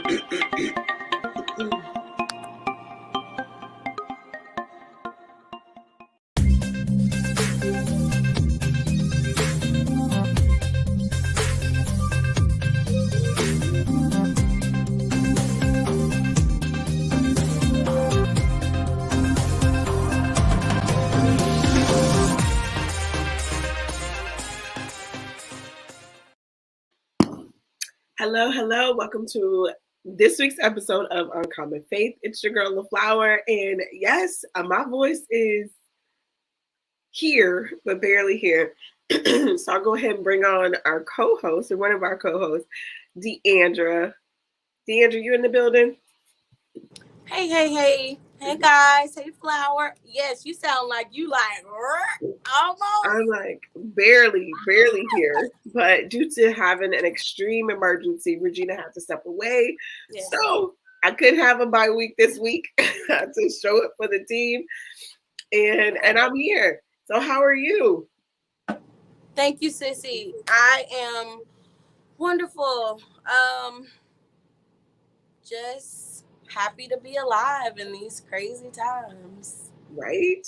Hello. Welcome to this week's episode of Uncommon Faith. It's your girl, LaFlower. And yes, my voice is here, but barely here. So I'll go ahead and bring on our co-host, or one of our co-hosts, DeAndra. DeAndra, you in the building? Hey. Hey, guys. Hey, Flower. Yes, you sound like you almost. I'm like barely here. But due to having an extreme emergency, Regina had to step away. Yes. So I could have a bye week this week to show up for the team. And I'm here. So how are you? Thank you, Sissy. I am wonderful. Just happy to be alive in these crazy times. Right?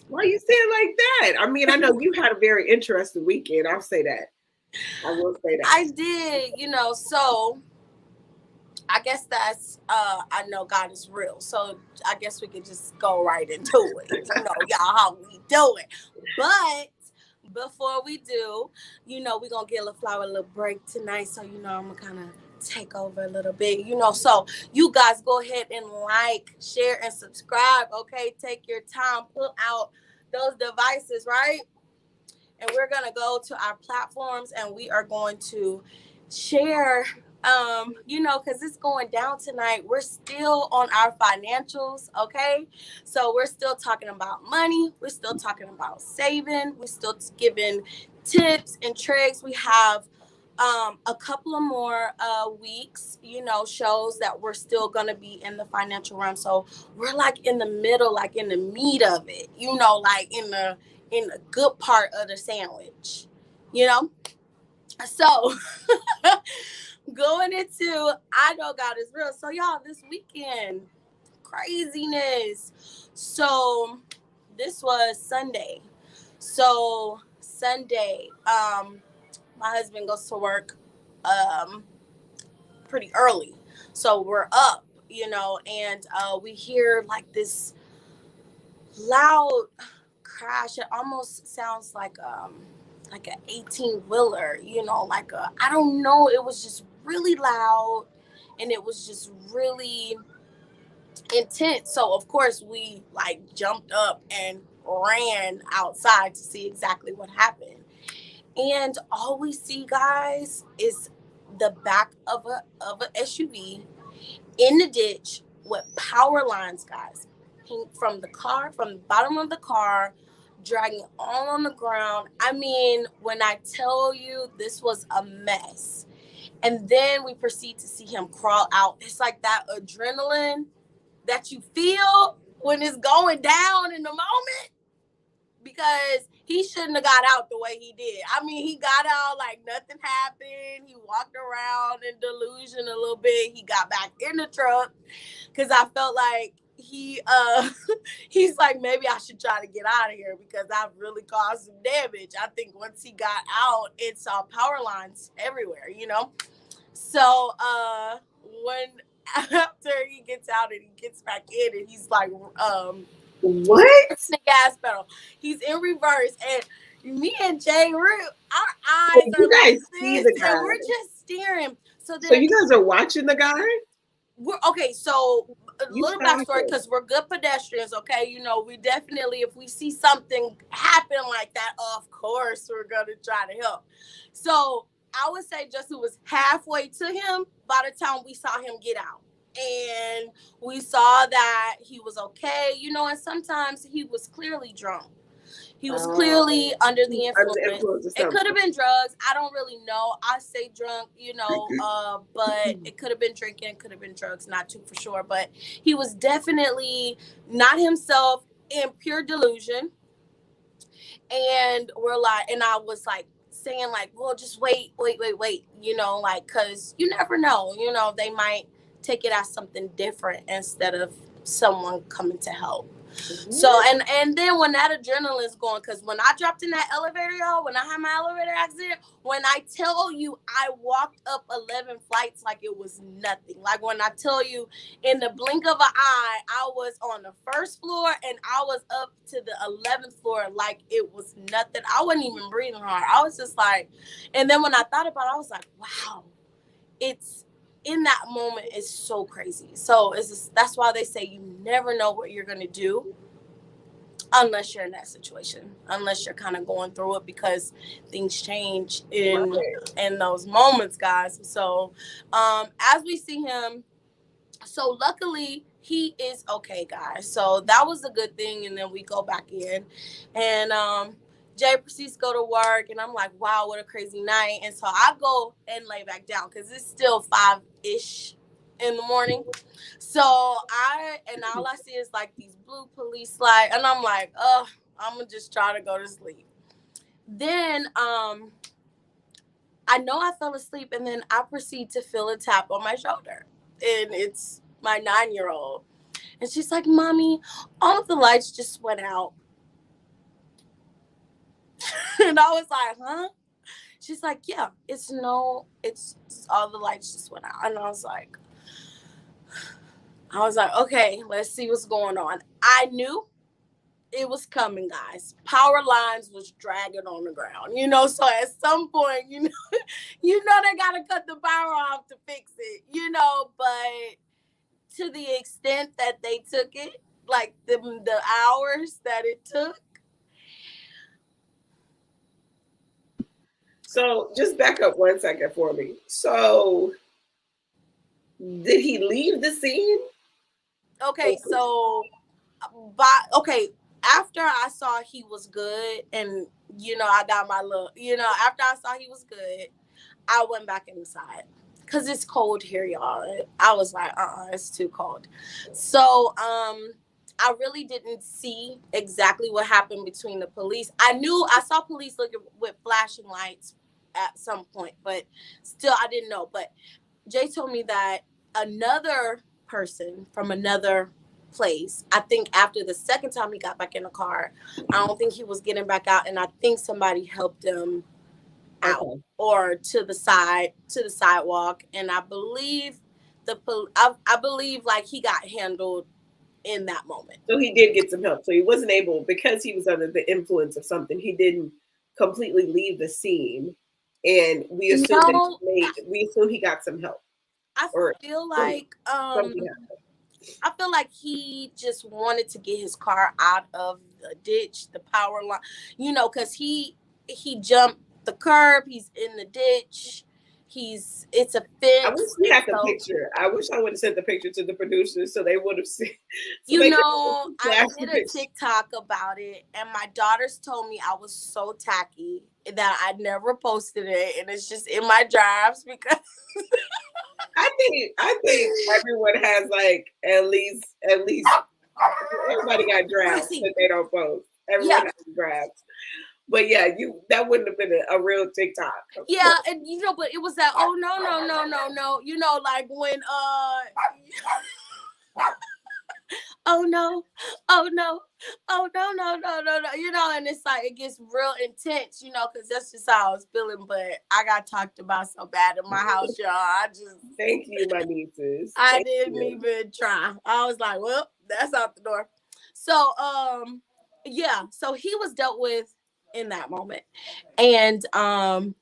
Why you say it like that? I mean, I know you had a very interesting weekend. I'll say that. I will say that. I did, so I guess that's, I know God is real. So I guess we could just go right into it. Y'all, how we do it. But before we do, we're going to give LaFlower a little break tonight. So, I'm going to kind of take over a little bit, so you guys go ahead and like, share, and subscribe. Okay, take your time, pull out those devices, right? And we're gonna go to our platforms and we are going to share, because it's going down tonight. We're still on our financials, okay? So we're still talking about money, we're still talking about saving, we're still giving tips and tricks. We have a couple of more weeks, shows that we're still going to be in the financial realm. So we're like in the middle, like in the meat of it, like in the good part of the sandwich, So going into, I know God is real. So y'all, this weekend, craziness. So this was Sunday. So Sunday, my husband goes to work pretty early. So we're up, and we hear like this loud crash. It almost sounds like an 18-wheeler, I don't know. It was just really loud and it was just really intense. So of course we jumped up and ran outside to see exactly what happened. And all we see, guys, is the back of a SUV in the ditch with power lines, guys, from the bottom of the car, dragging all on the ground. I mean, when I tell you, this was a mess. And then we proceed to see him crawl out. It's like that adrenaline that you feel when it's going down in the moment, because he shouldn't have got out the way he did. I mean, he got out like nothing happened. He walked around in delusion a little bit. He got back in the truck because I felt like he's like, maybe I should try to get out of here because I've really caused some damage. I think once he got out, it saw power lines everywhere, So when after he gets out and he gets back in and he's like, what? The gas pedal. He's in reverse, and me and Jay, our eyes are like this, and we're just staring. So you guys are watching the guy? We're okay. So a little backstory, because we're good pedestrians. Okay, we definitely, if we see something happen like that, of course we're gonna try to help. So I would say Justin was halfway to him by the time we saw him get out. And we saw that he was okay, and sometimes he was clearly drunk. He was clearly under the influence. It could have been drugs. I don't really know. I say drunk, but it could have been drinking, it could have been drugs, not too for sure. But he was definitely not himself, in pure delusion. And I was like saying like, well, just wait, you know, like, cause you never know, you know, they might take it as something different instead of someone coming to help. So and then when that adrenaline's going, because when I dropped in that elevator, y'all, when I had my elevator accident, when I tell you I walked up 11 flights like it was nothing. Like when I tell you in the blink of an eye, I was on the first floor and I was up to the 11th floor like it was nothing. I wasn't even breathing hard. I was just like, and then when I thought about it, I was like, wow, it's in that moment is so crazy. So it's just, that's why they say you never know what you're gonna do unless you're in that situation, unless you're kind of going through it, because things change in those moments, guys. So as we see him, so luckily he is okay, guys. So that was a good thing. And then we go back in and Jay proceeds to go to work, and I'm like, wow, what a crazy night. And so I go and lay back down because it's still 5-ish in the morning. So all I see is like these blue police lights, and I'm like, I'm gonna just try to go to sleep. Then I know I fell asleep, and then I proceed to feel a tap on my shoulder, and it's my 9-year-old, and she's like, "Mommy, all of the lights just went out," and I was like, "Huh?" She's like, "Yeah, it's all the lights just went out," and I was like, okay, let's see what's going on. I knew it was coming, guys. Power lines was dragging on the ground, you know. So at some point, you know, they gotta cut the power off to fix it, you know. But to the extent that they took it, like the hours that it took. So just back up 1 second for me. So did he leave the scene? Okay, so after I saw he was good, and you know, I got my little, you know, after I saw he was good, I went back inside because it's cold here, y'all. I was like, it's too cold. So I really didn't see exactly what happened between the police. I saw police looking with flashing lights at some point, but still I didn't know. But Jay told me that another person from another place, I think after the second time he got back in the car, I don't think he was getting back out, and I think somebody helped him out or to the sidewalk, and I believe I believe like he got handled in that moment. So he did get some help. So he wasn't able, because he was under the influence of something, he didn't completely leave the scene, and we assume he got some help. I feel like I feel like he just wanted to get his car out of the ditch, the power line, you know, because he jumped the curb, he's in the ditch, it's a fence. I wish we had the picture. I wish I would have sent the picture to the producers so they would have seen. So you know, I did a TikTok about it, and my daughters told me I was so tacky that I never posted it, and it's just in my drives because I think everyone has like at least everybody got drafts that they don't post. Everyone has drafts. But yeah, that wouldn't have been a real TikTok. Yeah, and you know, but it was that no, you know, like when oh no, you know, and it's like it gets real intense, you know, because that's just how I was feeling. But I got talked about so bad in my house, y'all. I just thank you, my nieces. I didn't even try. I was like, well, that's out the door. So yeah, so he was dealt with in that moment. And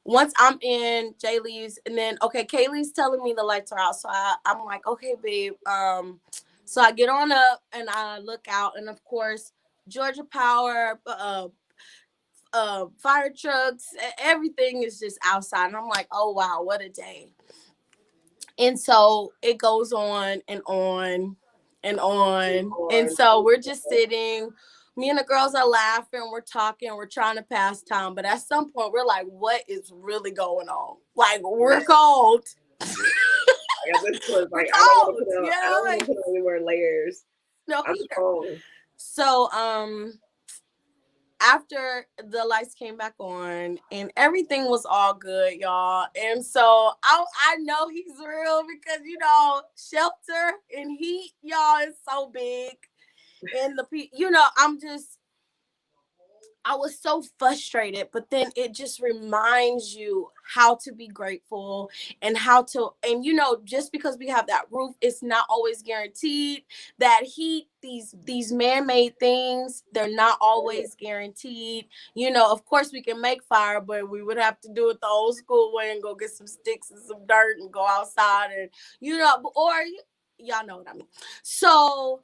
once I'm in, Jay leaves, and then Kaylee's telling me the lights are out. So I'm like, okay, babe. So I get on up and I look out, and of course, Georgia Power, fire trucks, everything is just outside. And I'm like, oh wow, what a day. And so it goes on and on and on. And so we're just sitting. Me and the girls are laughing. We're talking. We're trying to pass time. But at some point, we're like, what is really going on? Like, we're cold. Yeah, this was like, I don't want to put on any more layers. No, I'm cold. So, after the lights came back on and everything was all good, y'all. And so I know he's real because, shelter and heat, y'all, is so big. And I was so frustrated, but then it just reminds you how to be grateful and just because we have that roof, it's not always guaranteed. That heat, these man-made things, they're not always guaranteed. Of course we can make fire, but we would have to do it the old school way and go get some sticks and some dirt and go outside and, y'all know what I mean. So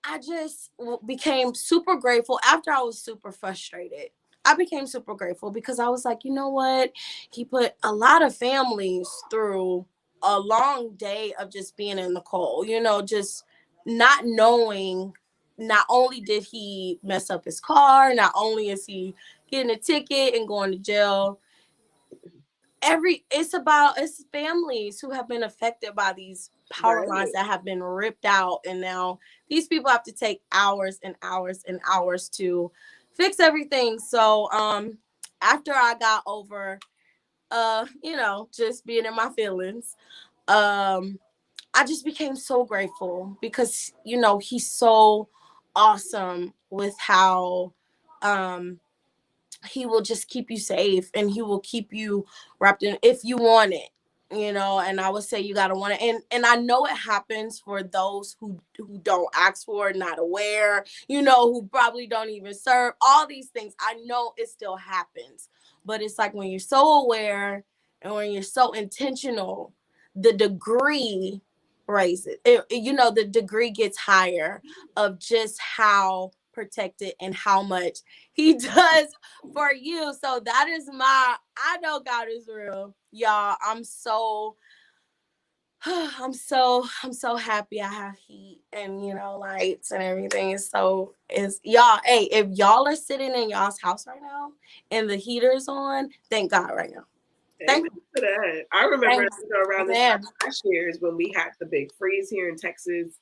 I just became super grateful after I was super frustrated. I became super grateful because I was like, you know what? He put a lot of families through a long day of just being in the cold, just not knowing. Not only did he mess up his car, not only is he getting a ticket and going to jail, it's families who have been affected by these power lines that have been ripped out, and now these people have to take hours and hours and hours to fix everything. So after I got over just being in my feelings, I just became so grateful because he's so awesome with how he will just keep you safe and he will keep you wrapped in if you want it, and I would say you gotta want it. And I know it happens for those who don't ask for it, not aware, who probably don't even serve, all these things. I know it still happens, but it's like when you're so aware and when you're so intentional, the degree raises the degree gets higher of just how protected and how much he does for you. So that is I know God is real, y'all. I'm so happy I have heat and lights and everything is y'all. Hey, if y'all are sitting in y'all's house right now and the heater is on, thank God right now. Amen to that. I remember around this time last year is when we had the big freeze here in Texas,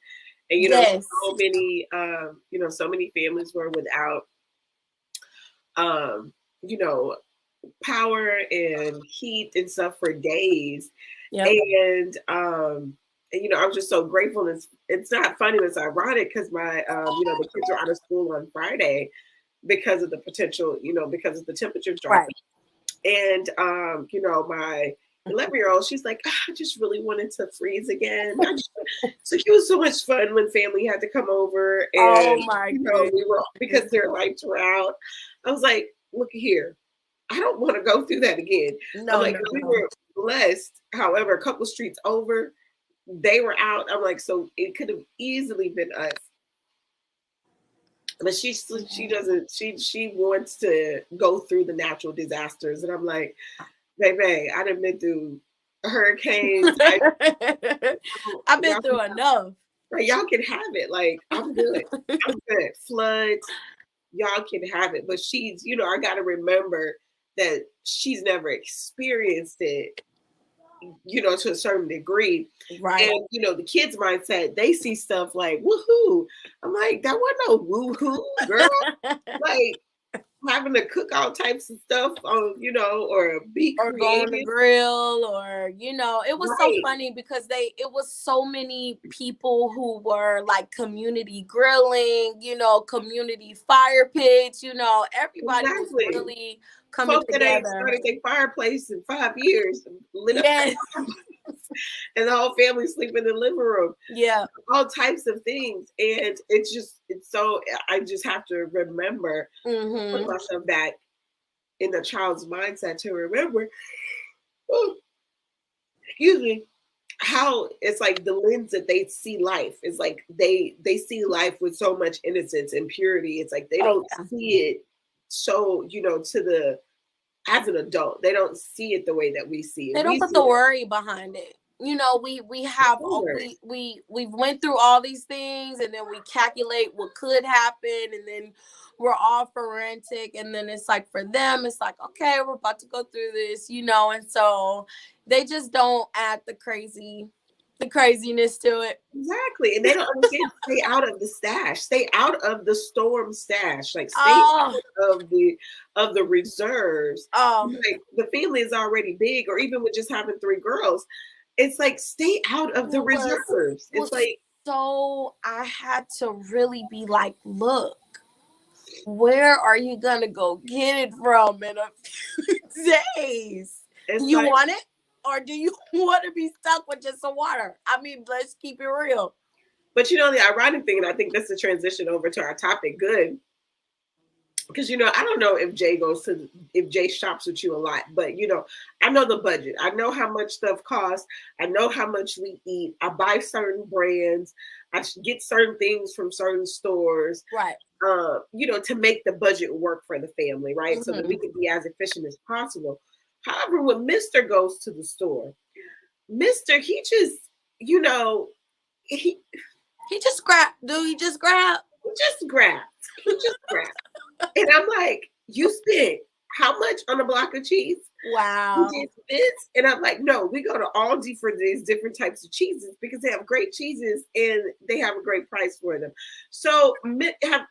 and so many so many families were without power and heat and stuff for days. Yep. And I was just so grateful. It's not funny, it's ironic because my the kids are out of school on Friday because of the potential, because of the temperatures dropping. Right. And my 11-year-old, she's like, I just really wanted to freeze again. So it was so much fun when family had to come over, and oh my we were, because their lights were out. I was like, look here, I don't want to go through that again. No, we were blessed. However, a couple streets over, they were out. I'm like, so it could have easily been us. But she doesn't. She wants to go through the natural disasters, and I'm like, baby, I done been through hurricanes. I've been through enough. Right, y'all can have it. Like, I'm good. I'm good. Floods, y'all can have it. But she's, I got to remember that she's never experienced it, to a certain degree. Right. And, the kids' mindset, they see stuff like, woohoo. I'm like, that wasn't no woohoo, girl. Like, having to cook all types of stuff on, or be or go on the grill, or it was so funny because it was so many people who were like community grilling, community fire pits, everybody was really coming Folk together. That ain't started their fireplace in 5 years, lit up, and the whole family sleeping in the living room. Yeah, all types of things, and it's so. I just have to remember, put myself back in the child's mindset to remember. Excuse me. How it's like the lens that they see life is like they see life with so much innocence and purity. It's like they don't see it so to the as an adult. They don't see it the way that we see it. They don't put the worry behind it. We have we went through all these things, and then we calculate what could happen, and then we're all frantic, and then it's like for them it's like, okay, we're about to go through this, and so they just don't add the crazy the craziness to it. Exactly. And they don't understand, stay out of the stash. Stay out of the storm stash. Like stay Oh, out of the reserves. oh, Like the family is already big, or even with just having 3 girls, it's like stay out of the it reserves. It's was like so I had to really be like, look, where are you gonna go get it from in a few days? it's You like want it? Or do you want to be stuck with just some water? I mean, let's keep it real. but you know the ironic thing, and I think that's the transition over to our topic, good. Because I don't know if Jay shops with you a lot, but I know the budget. I know how much stuff costs. I know how much we eat. I buy certain brands. I get certain things from certain stores. Right. To make the budget work for the family, right? So that we Mm-hmm. can be as efficient as possible. However, when Mr. goes to the store, Mr. He just, he He just grabbed. Do he just grab? just grabs. He just grabs. And I'm like, you spent how much on a block of cheese? You Wow. did this? And I'm like, no, we go to Aldi for these different types of cheeses because they have great cheeses and they have a great price for them. So, because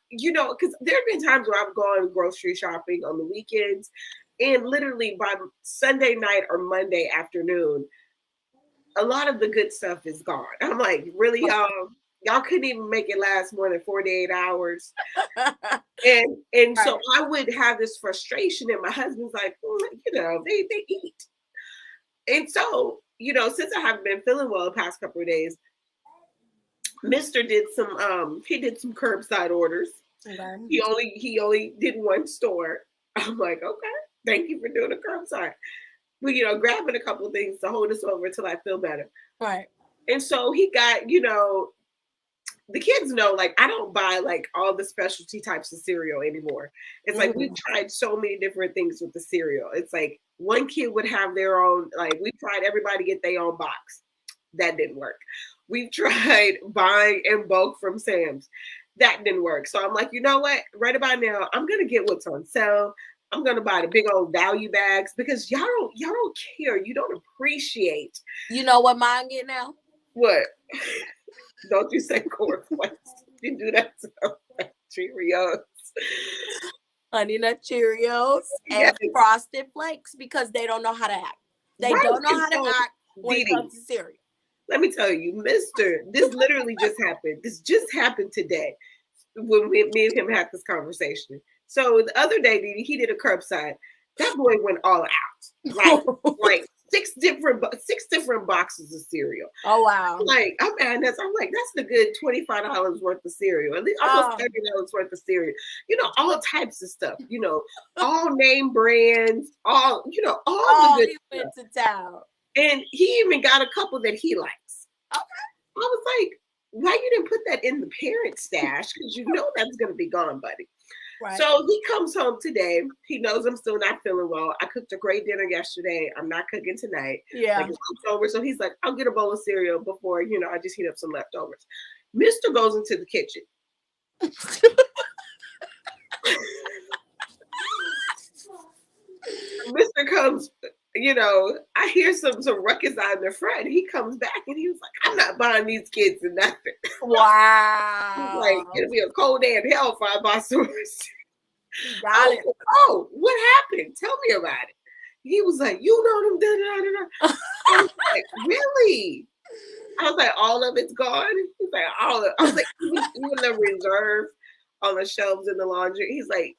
there have been times where I've gone grocery shopping on the weekends and literally by Sunday night or Monday afternoon, a lot of the good stuff is gone. I'm like, really, y'all couldn't even make it last more than 48 hours. And so I would have this frustration, and my husband's like, they eat. And so, since I haven't been feeling well the past couple of days, Mr. did some curbside orders. Okay. He only did one store. I'm like, okay, thank you for doing the curbside. But grabbing a couple of things to hold us over until I feel better. Right. And so he got, the kids know, like, I don't buy like all the specialty types of cereal anymore. It's like we've tried so many different things with the cereal. It's like one kid would have their own, like we tried everybody get their own box. That didn't work. We've tried buying in bulk from Sam's. That didn't work. So I'm like, you know what? Right about now, I'm gonna get what's on sale. I'm gonna buy the big old value bags because y'all don't care. You don't appreciate. You know what mine get now? What? Don't you say cornflakes. You do that to Cheerios. Honey Nut Cheerios Yes. and Frosted Flakes because they don't know how to act. They Right. don't know how to act when it comes to cereal. Let me tell you, this literally just happened. This just happened today when me and him had this conversation. So the other day, he did a curbside. That boy went all out, like six different boxes of cereal. Oh wow! I'm like that's the good $25 worth of cereal, at least almost $30 worth of cereal. All types of stuff. All name brands, all the good he stuff. went to town, and he even got a couple that he likes. Okay. I was like, why you didn't put that in the parent stash? Because that's going to be gone, buddy. Right. So he comes home today. He knows I'm still not feeling well. I cooked a great dinner yesterday. I'm not cooking tonight. Yeah. Like it's over. So he's like, I'll get a bowl of cereal before, I just heat up some leftovers. Mr. goes into the kitchen. Mr. comes, I hear some ruckus out in the front. He comes back and he was like, I'm not buying these kids nothing. Wow. Like, it'll be a cold day in hell if I buy some. Got it. Oh, what happened? Tell me about it. He was like, them, da-da-da-da. I was like, really? I was like, all of it's gone? He's like, all of it. I was like, even the reserve on the shelves in the laundry. He's like,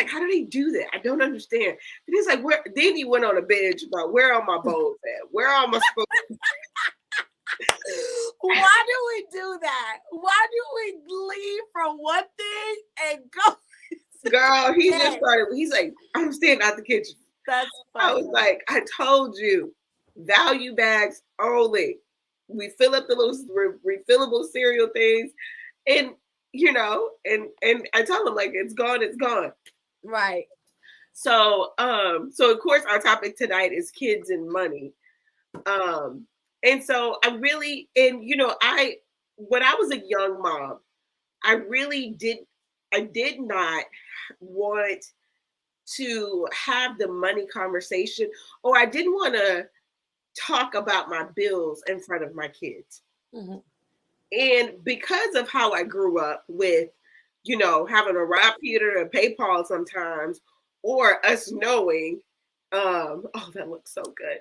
how do they do that? I don't understand. And he's like, where? Then he went on a binge about where are my bowls at? Where are my spoons? Why do we do that? Why do we leave from one thing and go? Girl, he just started. He's like, I'm staying out the kitchen. That's funny. I was like, I told you, value bags only. We fill up the little refillable cereal things, and and I tell him like it's gone, it's gone. Right. So of course our topic tonight is kids and money. And so I really, when I was a young mom, I did not want to have the money conversation, or I didn't want to talk about my bills in front of my kids. Mm-hmm. And because of how I grew up with, having to rob Peter to pay Paul sometimes, or us knowing, oh, that looks so good.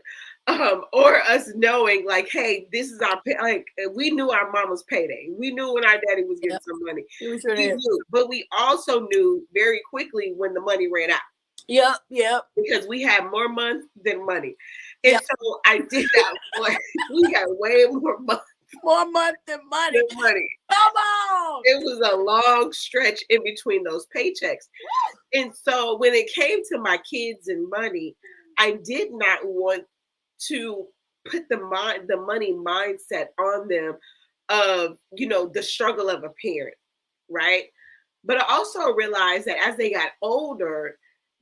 Or us knowing, like, hey, this is our pay. Like, we knew our mama's payday. We knew when our daddy was getting Yep. some money. We sure We did. knew, but we also knew very quickly when the money ran out. Yep. Yep. Because we had more months than money. And Yep. so I did that. We got way more money More money than money. than money. Come on. It was a long stretch in between those paychecks. And so when it came to my kids and money, I did not want to put the money mindset on them of, the struggle of a parent, right? But I also realized that as they got older,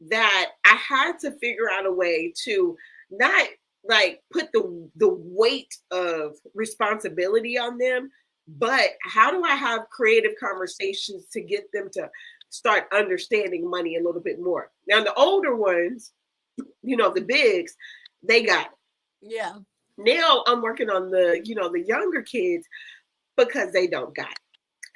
that I had to figure out a way to not like put the weight of responsibility on them, but how do I have creative conversations to get them to start understanding money a little bit more? Now the older ones, the bigs, they got it. Yeah. Now I'm working on the younger kids because they don't got it.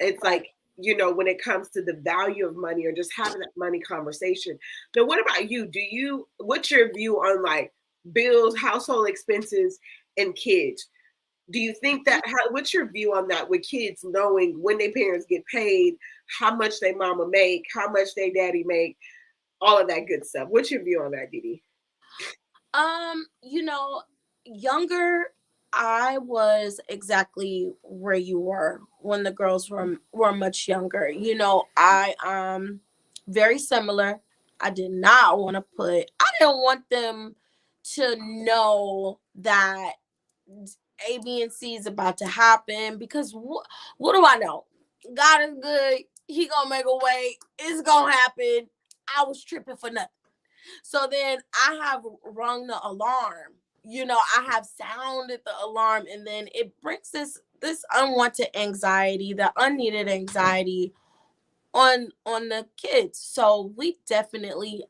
It's like, when it comes to the value of money or just having that money conversation. Now, what about you? What's your view on like bills, household expenses, and kids? Do you think that, what's your view on that with kids knowing when their parents get paid, how much their mama make, how much their daddy make, all of that good stuff? What's your view on that, Didi? You know, younger, I was exactly where you were when the girls were much younger. I very similar. I did not want to I didn't want them to know that A, B, and C is about to happen because what do I know? God is good. He gonna make a way. It's gonna happen. I was tripping for nothing. So then I have rung the alarm. I have sounded the alarm, and then it brings this unwanted anxiety, the unneeded anxiety on the kids. So we definitely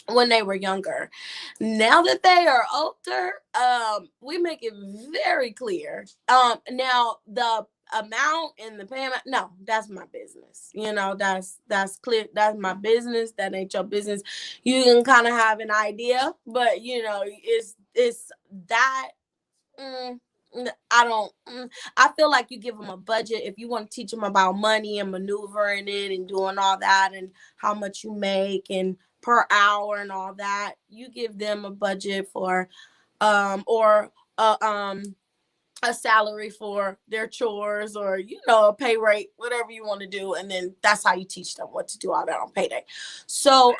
when they were younger. Now that they are older, we make it very clear. Now the amount and the payment, no, that's my business. That's clear. That's my business. That ain't your business. You can kind of have an idea, but it's that. Mm, I don't. I feel like you give them a budget if you want to teach them about money and maneuvering it and doing all that and how much you make and per hour and all that. You give them a budget for, or a salary for their chores or a pay rate, whatever you want to do, and then that's how you teach them what to do all that on payday. So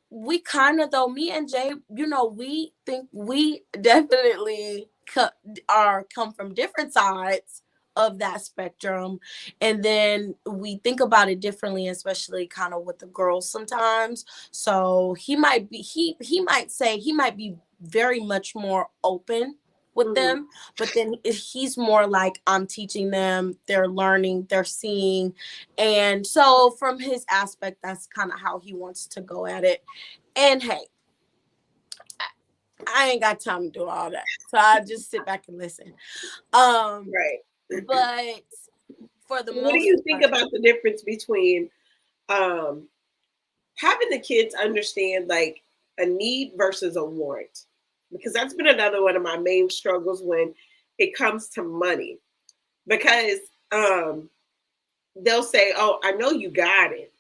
we kind of, though, me and Jay, we think we definitely come from different sides of that spectrum, and then we think about it differently, especially kind of with the girls sometimes. So he might be very much more open with them, but then he's more like, I'm teaching them, they're learning, they're seeing. And so from his aspect, that's kind of how he wants to go at it. And hey, I ain't got time to do all that, so I just sit back and listen. Right. But for the What do most you think part, about the difference between having the kids understand like a need versus a want? Because that's been another one of my main struggles when it comes to money. Because they'll say, "Oh, I know you got it,"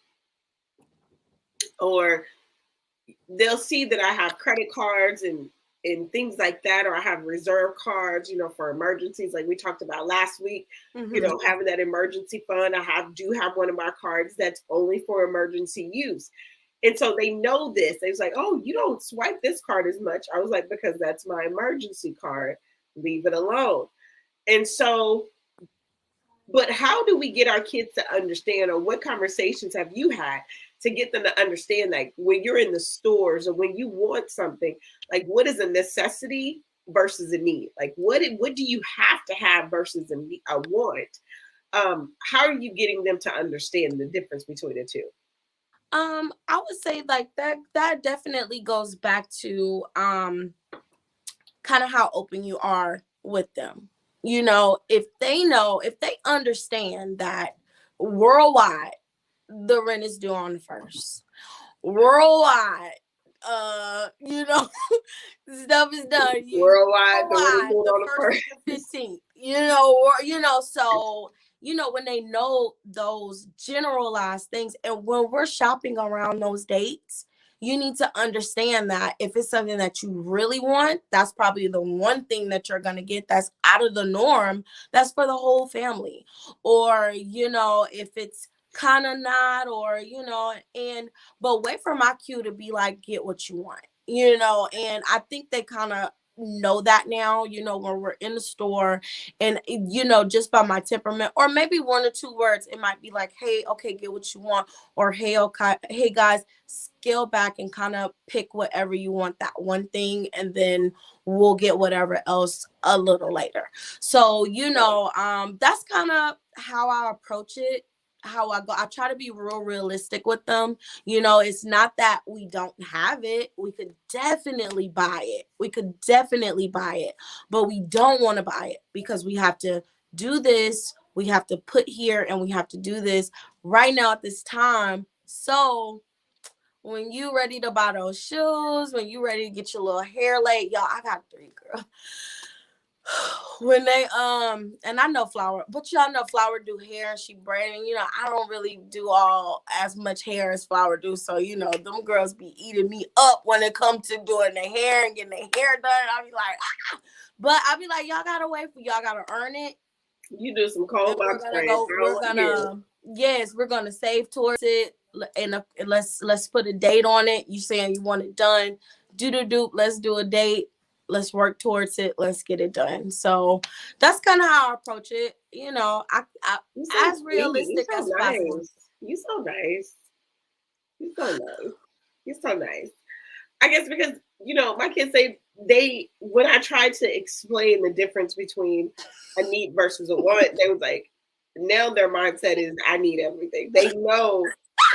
or they'll see that I have credit cards and things like that, or I have reserve cards, for emergencies, like we talked about last week. Having that emergency fund. Do have one of my cards that's only for emergency use. And so they know this. They was like, "Oh, you don't swipe this card as much." I was like, "Because that's my emergency card. Leave it alone." And so, but how do we get our kids to understand, or what conversations have you had to get them to understand, like when you're in the stores or when you want something, like what is a necessity versus a need? Like what do you have to have versus a want? How are you getting them to understand the difference between the two? I would say like that definitely goes back to kind of how open you are with them. If they understand that worldwide the rent is due on the first, worldwide, you know, stuff is done. Worldwide, the rent Worldwide, the on the first first. and the 15th. So when they know those generalized things, and when we're shopping around those dates, you need to understand that if it's something that you really want, that's probably the one thing that you're going to get that's out of the norm, that's for the whole family. Or, if it's kind of not, or, but wait for my cue to be like, get what you want, and I think they kind of know that now, when we're in the store, and just by my temperament, or maybe one or two words, it might be like, hey, okay, get what you want, or hey, okay, hey guys, scale back and kind of pick whatever you want, that one thing, and then we'll get whatever else a little later. So that's kind of how I approach it, how I go. I try to be real realistic with them. It's not that we don't have it. We could definitely buy it. But we don't want to buy it because we have to do this. We have to put here, and we have to do this right now at this time. So when you ready to buy those shoes, when you ready to get your little hair laid, y'all, I got 3, girl. When they and I know Flower, but y'all know Flower do hair and she braiding. I don't really do all as much hair as Flower do, so them girls be eating me up when it comes to doing their hair and getting their hair done. I be like, but I be like, y'all gotta wait for y'all gotta earn it. You do some cold box braids. We're gonna save towards it, and let's put a date on it. You saying you want it done? Let's do a date. Let's work towards it. Let's get it done. So that's kind of how I approach it. I as realistic as possible. You so nice. You're so nice. You're so nice. I guess because my kids say when I tried to explain the difference between a need versus a want, they was like, now their mindset is I need everything. They know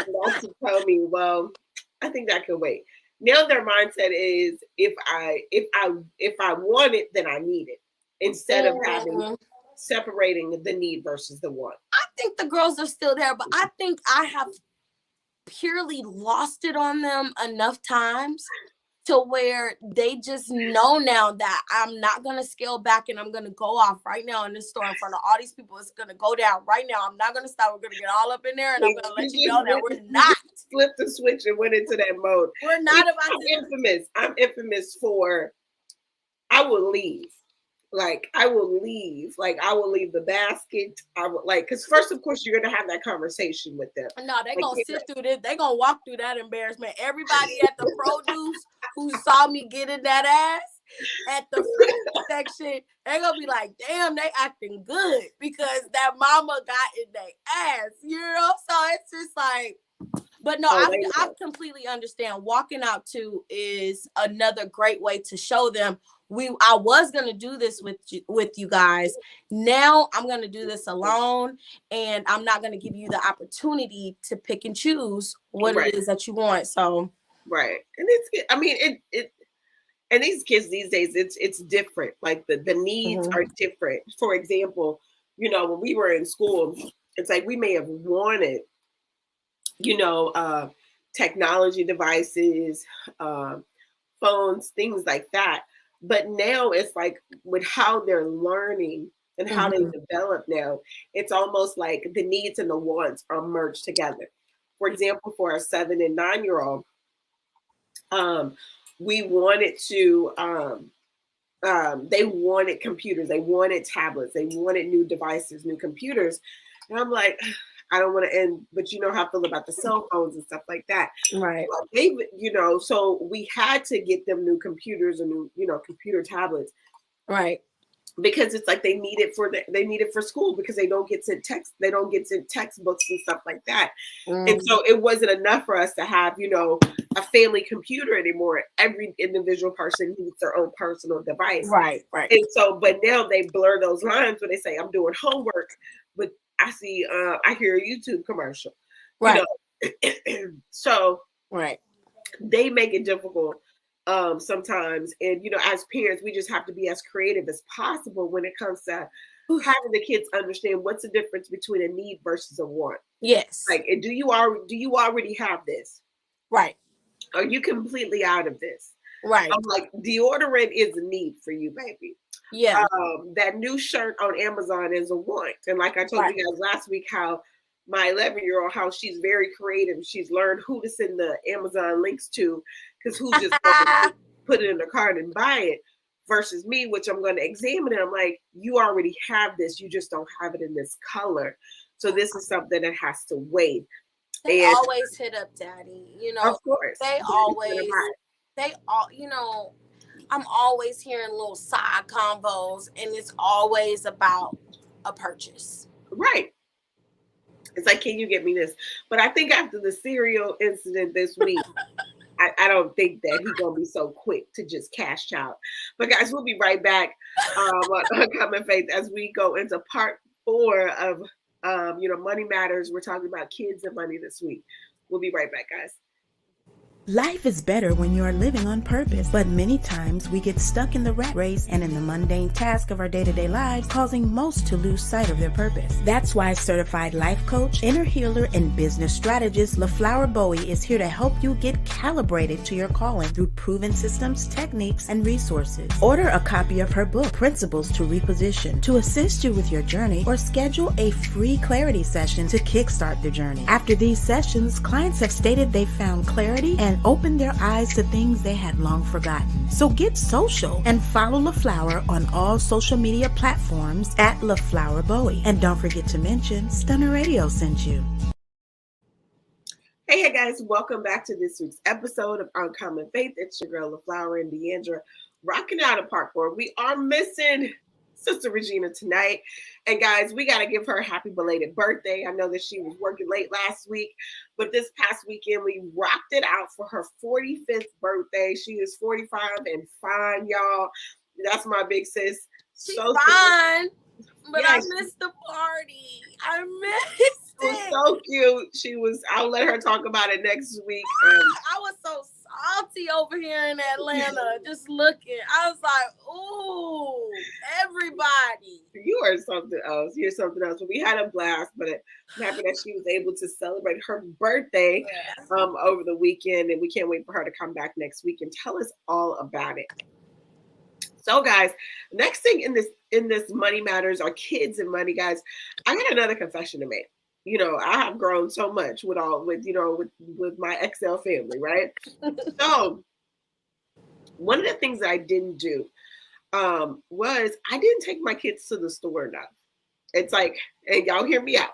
not to tell me, well, I think that could wait. Now their mindset is if I want it, then I need it. Instead of separating the need versus the want. I think the girls are still there, but I think I have purely lost it on them enough times to where they just know now that I'm not going to scale back, and I'm going to go off right now in the store in front of all these people. It's going to go down right now. I'm not going to stop. We're going to get all up in there, and I'm going to let you know that we're not. Flipped the switch and went into that mode. We're not about to. I'm infamous for, I will leave. I will leave the basket. I would because first, of course, you're going to have that conversation with them. No, they're going to sit through this. They're going to walk through that embarrassment. Everybody at the produce who saw me get in that ass at the fruit section, they're going to be like, damn, they acting good because that mama got in their ass, So it's just like, but no, I completely understand. Walking out too is another great way to show them I was gonna do this with you guys. Now I'm gonna do this alone, and I'm not gonna give you the opportunity to pick and choose what it is that you want. So right, and and these kids these days, it's different. Like the needs are different. For example, when we were in school, it's like we may have wanted, technology devices, phones, things like that. But now it's like with how they're learning and how they develop now, it's almost like the needs and the wants are merged together. For example, for a 7 and 9-year-old, we wanted to, they wanted computers, they wanted tablets, they wanted new devices, new computers. And I'm like, I don't want to end, but how I feel about the cell phones and stuff like that. Right. So we had to get them new computers and new, computer tablets. Right. Because it's like they need it for school because they don't get sent textbooks and stuff like that. And so it wasn't enough for us to have, a family computer anymore. Every individual person needs their own personal device. Right. Right. And so, but now they blur those lines when they say I'm doing homework, but I hear a YouTube commercial. Right. So right. They make it difficult sometimes. And, as parents, we just have to be as creative as possible when it comes to having the kids understand what's the difference between a need versus a want. Yes. Like, do you already have this? Right. Are you completely out of this? Right. I'm like, deodorant is a need for you, baby. Yeah. That new shirt on Amazon is a want. And like I told you guys last week, how my 11-year-old, how she's very creative. She's learned who to send the Amazon links to, because who's just going to put it in the cart and buy it, versus me, which I'm going to examine it. I'm like, you already have this. You just don't have it in this color. So this is something that has to wait. They And always hit up daddy, of course, they all, I'm always hearing little side combos, and it's always about a purchase. Right. It's like, can you get me this? But I think after the cereal incident this week, I don't think that he's going to be so quick to just cash out. But guys, we'll be right back on Uncommon Faith as we go into part 4 of, Money Matters. We're talking about kids and money this week. We'll be right back, guys. Life is better when you are living on purpose, but many times we get stuck in the rat race and in the mundane task of our day-to-day lives, causing most to lose sight of their purpose. That's why certified life coach, inner healer, and business strategist LaFlower B is here to help you get calibrated to your calling through proven systems, techniques, and resources. Order a copy of her book, Principles to Reposition, to assist you with your journey, or schedule a free clarity session to kickstart the journey. After these sessions, clients have stated they found clarity and opened their eyes to things they had long forgotten. So get social and follow LaFlower on all social media platforms at LaFlower B. And don't forget to mention Stunner Radio sent you. Hey guys, welcome back to this week's episode of Uncommon Faith. It's your girl LaFlower and DeAndra rocking out of part 4. We are missing Sister Regina tonight. And guys, we got to give her a happy belated birthday. I know that she was working late last week, but this past weekend we rocked it out for her 45th birthday. She is 45 and fine, y'all. That's my big sis. She's so fine, but yes. I missed the party. I missed it. It was so cute. I'll let her talk about it next week. I was so salty over here in Atlanta, just looking. I was like, ooh, everybody. You are something else. You're something else. But we had a blast, but I'm happy that she was able to celebrate her birthday over the weekend, and we can't wait for her to come back next week and tell us all about it. So guys, next thing in this Money Matters are kids and money, guys. I got another confession to make. I have grown so much with my XL family, right? So one of the things that I didn't do was I didn't take my kids to the store enough. It's like, and y'all hear me out.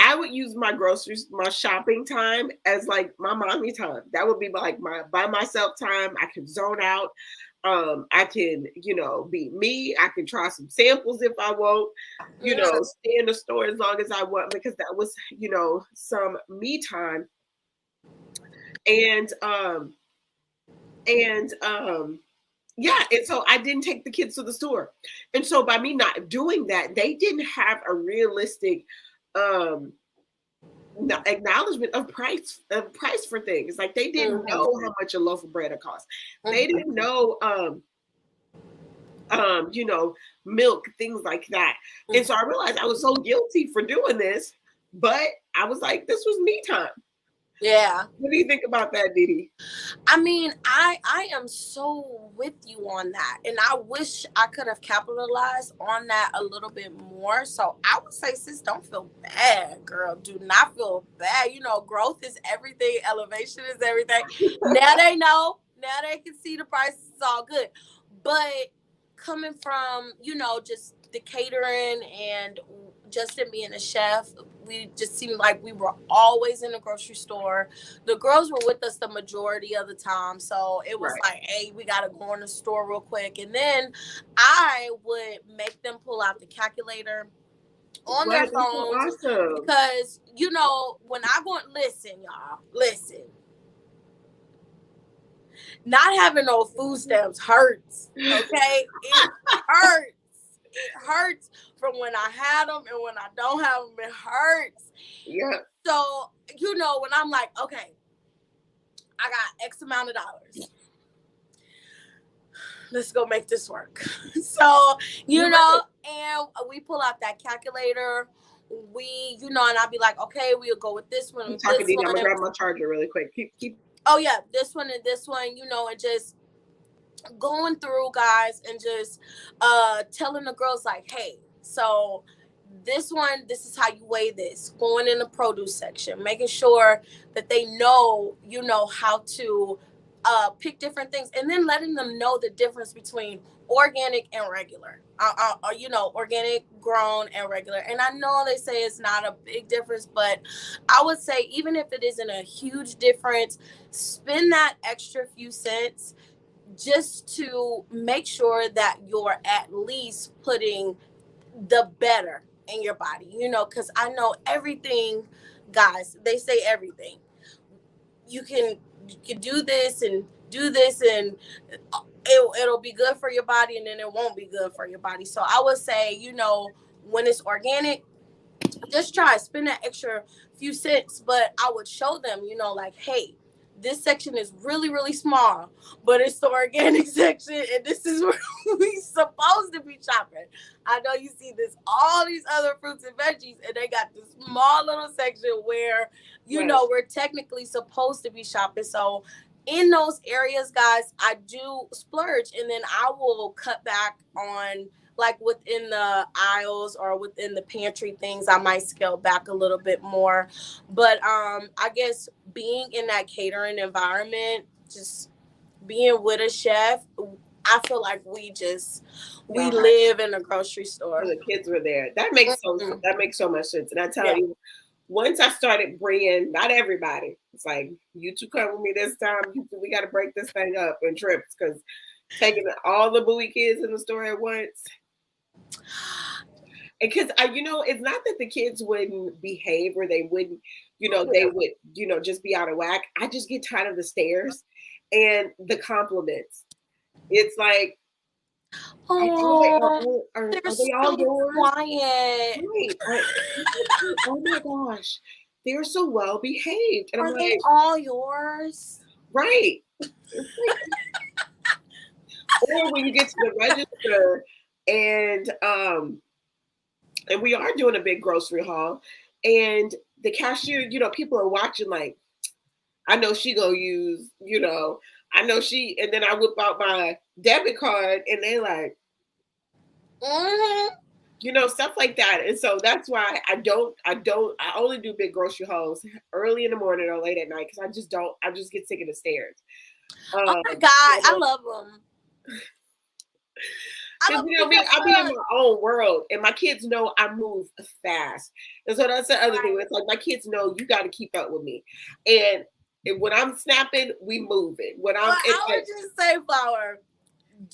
I would use my shopping time as like my mommy time. That would be like my by myself time. I can zone out. I can, be me. I can try some samples if I want, stay in the store as long as I want, because that was, some me time. And so I didn't take the kids to the store. And so by me not doing that, they didn't have a realistic acknowledgement of price for things. Like they didn't know how much a loaf of bread would cost. They didn't know milk, things like that. And so I realized I was so guilty for doing this, but I was like, this was me time. Yeah. What do you think about that, Didi? I mean, I am so with you on that. And I wish I could have capitalized on that a little bit more. So I would say, sis, don't feel bad, girl. Do not feel bad. Growth is everything. Elevation is everything. Now they know. Now they can see the prices. It's all good. But coming from, just the catering and Justin being a chef, we just seemed like we were always in the grocery store. The girls were with us the majority of the time. So it was like, hey, we got to go in the store real quick. And then I would make them pull out the calculator on their phones. Awesome. Because, when I go, listen, y'all, listen. Not having no food stamps hurts, okay? It hurts. It hurts from when I had them and when I don't have them. It hurts. Yeah. So, when I'm like, okay, I got X amount of dollars. let's go make this work. So, and we pull out that calculator. And I'll be like, okay, we'll go with this one and talking this to you. one. I'm gonna grab my charger really quick. Keep. Oh yeah, this one and this one, and just going through, guys, and just telling the girls like, hey, so this is how you weigh this, going in the produce section, making sure that they know how to pick different things, and then letting them know the difference between organic and regular, organic, grown, and regular. And I know they say it's not a big difference, but I would say even if it isn't a huge difference, spend that extra few cents just to make sure that you're at least putting the better in your body, because I know everything, guys, they say everything. You can do this and it'll be good for your body, and then it won't be good for your body. So I would say, when it's organic, just try to spend that extra few cents. But I would show them, like, hey, this section is really, really small, but it's the organic section, and this is where we supposed to be shopping. I know you see all these other fruits and veggies, and they got this small little section where, we're technically supposed to be shopping. So in those areas, guys, I do splurge, and then I will cut back on, like, within the aisles or within the pantry things, I might scale back a little bit more. But I guess being in that catering environment, just being with a chef, I feel like we live in a grocery store. The kids were there. That makes so much sense. And I tell you, once I started bringing, not everybody, it's like, you two come with me this time. We got to break this thing up in trips, because taking all the Bowie kids in the store at once. Because it's not that the kids wouldn't behave or they wouldn't, they would, just be out of whack. I just get tired of the stares and the compliments. It's like, are they all yours? Quiet. Right. Oh my gosh, they're so well behaved. And are they all yours? Right. Or when you get to the register and we are doing a big grocery haul, and the cashier, people are watching like, I know she gonna use, I know she, and then I whip out my debit card and they like, stuff like that. And so that's why I only do big grocery hauls early in the morning or late at night, because I just get sick of the stares. Oh my God, I love them. I be in my own world, and my kids know I move fast. And so that's the other thing. It's like, my kids know you got to keep up with me. And when I'm snapping, we moving. I would just say, Flower,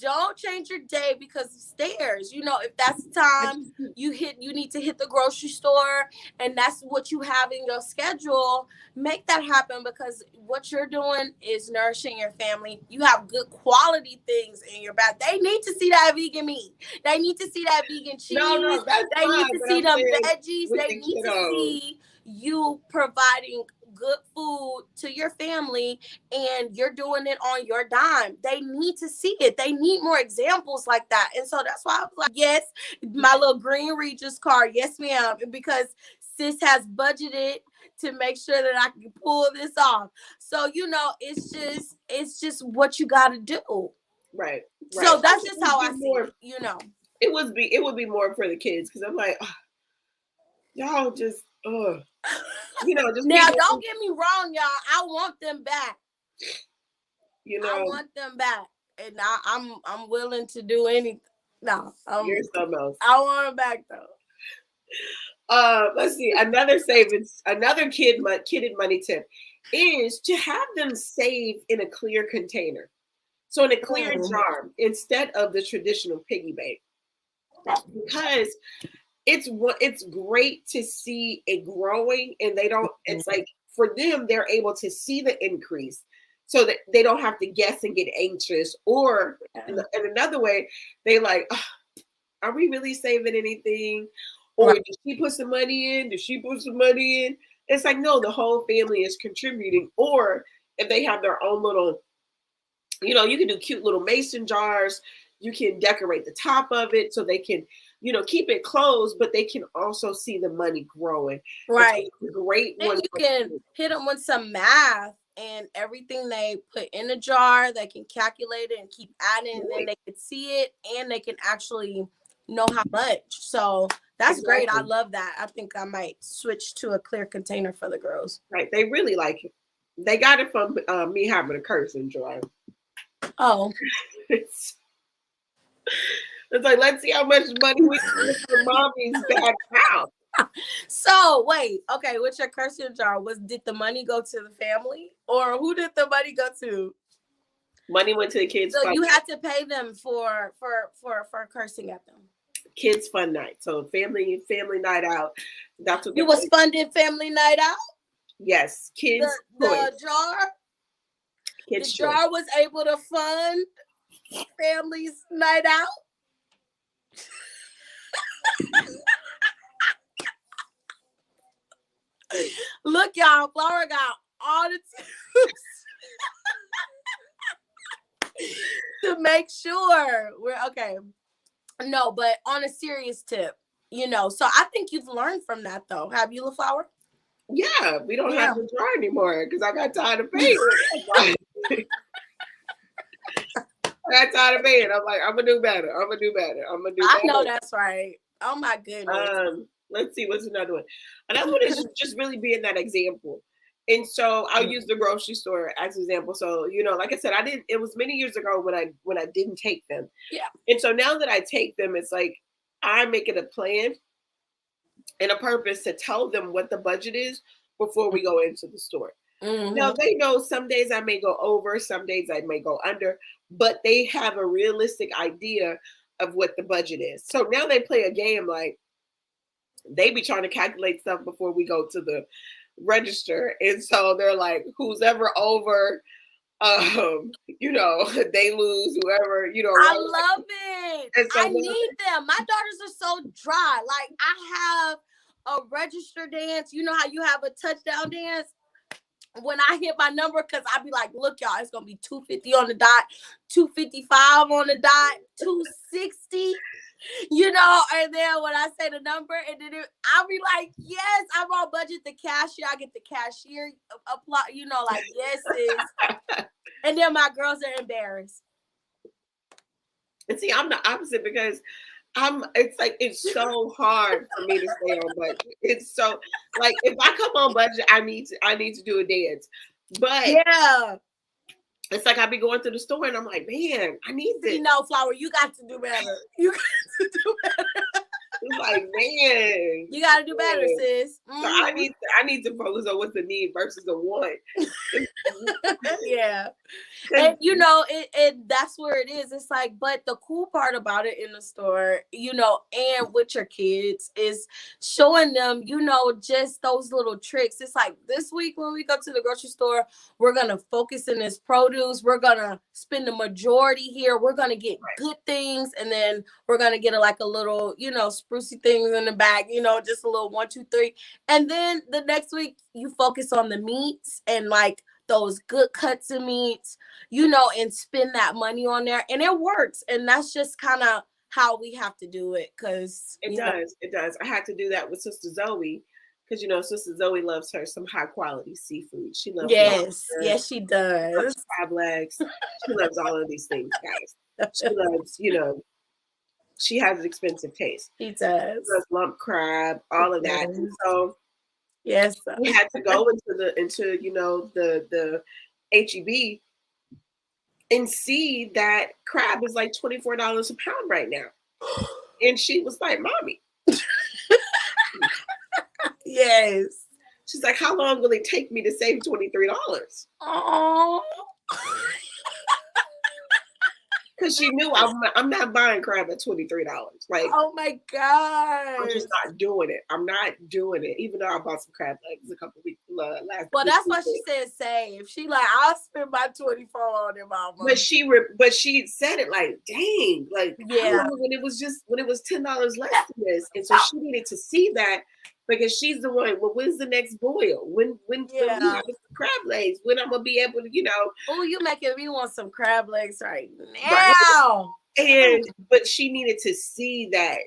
don't change your day because of stairs. If that's the time you need to hit the grocery store, and that's what you have in your schedule, make that happen, because what you're doing is nourishing your family. You have good quality things in your bag. They need to see that vegan meat. They need to see that vegan cheese. They need to see them veggies. They need to see you providing good food to your family, and you're doing it on your dime. They need to see it. They need more examples like that. And so that's why I was like, yes, my little green Regis card, yes ma'am, because sis has budgeted to make sure that I can pull this off. So it's just what you got to do. Right. So that's just how I see it. It would be more for the kids, because I'm like, y'all just just now don't get me wrong, y'all. I want them back. I want them back, and I'm willing to do anything. No, you're something else. I want them back though. Let's see. Another kidded money tip is to have them save in a clear container. So in a clear jar instead of the traditional piggy bank, because it's great to see it growing, and it's like, for them, they're able to see the increase, so that they don't have to guess and get anxious. Or in another way, they like, are we really saving anything? Or did she put some money in? Did she put some money in? It's like, no, the whole family is contributing. Or if they have their own little You know, you can do cute little mason jars. You can decorate the top of it so they can, you know, keep it closed, but they can also see the money growing. Right. It's a great And one. you can hit them with some math, and everything they put in a jar, they can calculate it and keep adding, and then they can see it and they can actually know how much. So that's great. I love that. I think I might switch to a clear container for the girls. Right. They really like it. They got it from me having a cursing jar. Oh. It's like, let's see how much money we can get for mommy's bad house. So wait, okay, what's your cursing jar? Did the money go to the family, or who did the money go to? Money went to the kids. So you had to pay them for cursing at them. Kids fun night. So family night out. That's what you was funding family night out. Yes, kids. The jar. Kids the jar was able to fund family's night out. Look, y'all, Flower got all the tips to make sure we're okay. No, but on a serious tip, you know. So I think you've learned from that, though. Have you, LaFlower? Yeah, we don't have the jar anymore because I got tired of paying. I got tired of paying. I'm like, I'm gonna do better. I know that's right. Oh my goodness. Let's see, what's another one? Another one is just really being that example. And so I'll use the grocery store as an example. So, you know, like I said, it was many years ago when I didn't take them. Yeah. And so now that I take them, it's like I make it a plan and a purpose to tell them what the budget is before we go into the store. Mm-hmm. Now they know some days I may go over, some days I may go under, but they have a realistic idea of what the budget is. So now they play a game like they be trying to calculate stuff before we go to the register. And so they're like, who's ever over, you know, they lose, whoever, you know. I love it. And so I need them. My daughters are so dry. Like I have a register dance. You know how you have a touchdown dance? When I hit my number, because I'd be like, look, y'all, it's going to be 250 on the dot, 255 on the dot, 260, you know, and then when I say the number, and then I'll be like, yes, I'm on budget. The cashier, I get the cashier apply, you know, like, yes, sis. And then my girls are embarrassed. And see, I'm the opposite because it's like, it's so hard for me to stay on budget. It's so like, if I come on budget, I need to do a dance. But yeah, it's like I be going to the store and I'm like, man, I need this. You know, Flower, you got to do better. You got to do better. It's like, man, you got to do better, sis. Mm-hmm. So I need to focus on what's the need versus the want. Yeah. And you know, it that's where it is. It's like, but the cool part about it in the store, you know, and with your kids is showing them, you know, just those little tricks. It's like this week when we go to the grocery store, we're gonna focus in this produce. We're gonna spend the majority here. We're gonna get good things, and then we're gonna get a little, you know, sprucey things in the back, you know, just a little 1, 2, 3. And then the next week you focus on the meats and like those good cuts of meats, you know, and spend that money on there, and it works. And that's just kind of how we have to do it, because it does. I had to do that with Sister Zoe, because you know Sister Zoe loves her some high quality seafood. She loves yes, she does. Crab legs. She loves all of these things, guys. She loves, you know, she has an expensive taste. She does. She loves lump crab, all of that, and so. Yes, we had to go into you know the HEB and see that crab is like $24 a pound right now, and she was like, "Mommy, yes." She's like, "How long will it take me to save $23?" Oh, because she knew I'm not buying crab at $23. Like, oh my god, I'm just not doing it. I'm not doing it, even though I bought some crab legs a couple weeks last. Well, that's why she said save. She like, I'll spend my 24 on it, mama. But she said it like, dang, like when it was $10 less than this, and so she needed to see that because she's the one. Well, when's the next boil? When we have crab legs? When I'm gonna be able to, Oh, you making me want some crab legs right right? now. But she needed to see that,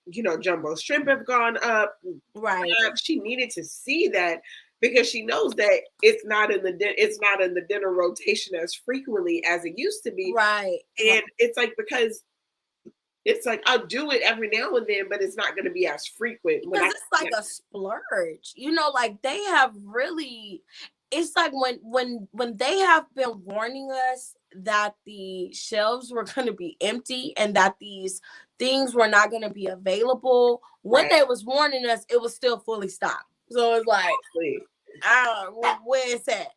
jumbo shrimp have gone up. Right. She needed to see that because she knows that it's not in the dinner rotation as frequently as it used to be. Right. And it's like, because it's like I'll do it every now and then, but it's not going to be as frequent. Because it's like a splurge, like they have really, it's like when they have been warning us that the shelves were going to be empty and that these things were not going to be available. When they was warning us, it was still fully stocked. So it's like, where is that